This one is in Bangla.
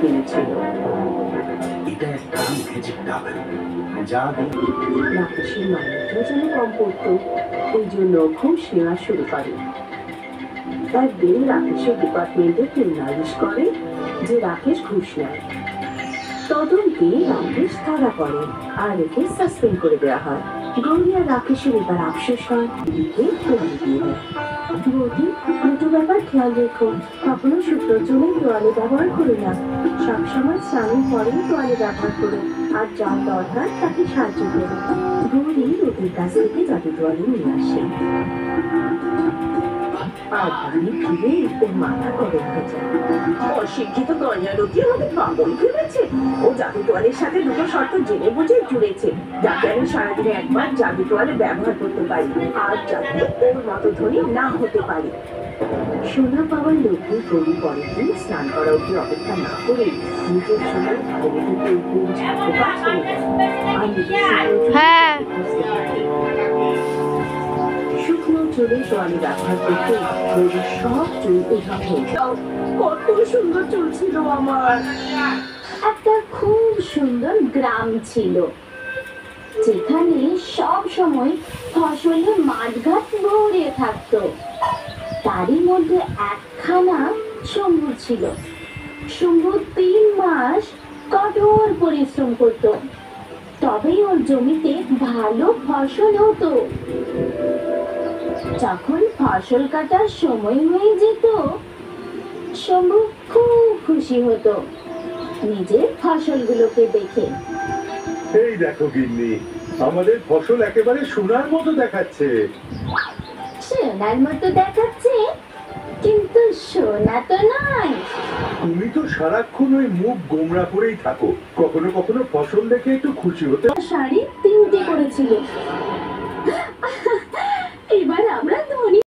কিনেছিল। এটা একটা ম্যাজিক টাওয়েল, যা রাকেশের মাইনেটাও যেন কম পড়তো, এই জন্য ঘুষ নেওয়া শুরু করে। একদিন রাকেশের ডিপার্টমেন্টে কেউ নালিশ করে যে রাকেশ ঘুষ নেয়। তদন্তে রাকেশ ধরা পড়ে আর একে সাসপেন্ড করে দেওয়া হয়। গৌরী আর রাকেশের এবার আফসোস হয়, দিকে তোয়ালে দিয়ে দেয়। বৌদি, দুটো ব্যাপার খেয়াল রেখো, কখনো শুকনো চুলে তোয়ালে ব্যবহার করো না, সবসময় স্নানের পরেই তোয়ালে ব্যবহার করো, আর যা দরকার তাকে সাহায্য করো। গৌরী ওদের কাছ থেকে জাদু তোয়ালে নিয়ে আসে। আর বাড়ি ফিরে ওর মাথা গরম হয়ে যায়। অশিক্ষিত কন্যারতি আমাকে পাগল ভেবেছে। ও জাদু তোয়ালের সাথে দুটো শর্ত জেনে বুঝে জুড়েছে, যাতে আমি সারাদিনে একবার জাদু তোয়ালে ব্যবহার করতে পারি, আর যাতে ওর মতো ধনী না হতে পারি। সোনা পাওয়ার লোভে গৌরী পরের দিন স্নান করা অবধি অপেক্ষা না করে নিজের সোনার ঘরে থেকে খোপা ছেড়ে দেয় আর নিজের বুঝতে পারে। শুকনো চুলে তোয়ালে ব্যবহার করতে গৌরীর সব চুল উধাও হয়ে যায়। কত সুন্দর চুল ছিল আমার। একটা খুব সুন্দর গ্রাম ছিল, যেখানে সব সময় ফসলে মাঠঘাট ভরে থাকতো। তারই মধ্যে একখানা শম্ভু ছিল। শম্ভু 3 মাস কঠোর পরিশ্রম করত, তবেই ওর জমিতে ভালো ফসল হতো। যখন ফসল কাটার সময় হয়ে যেত, শম্ভু খুব খুশি হতো নিজের ফসলগুলোকে দেখে। এই দেখো গিন্নি, আমাদের ফসল একেবারে সোনার মতো দেখাচ্ছে। সোনার মতো দেখাচ্ছে, কিন্তু সোনা তো নয়। তুমি তো সারাক্ষণ ওই মুখ গোমরা করেই থাকো, কখনো কখনো ফসল দেখে একটু খুশি হতে। শাড়ি 3টে করেছিল,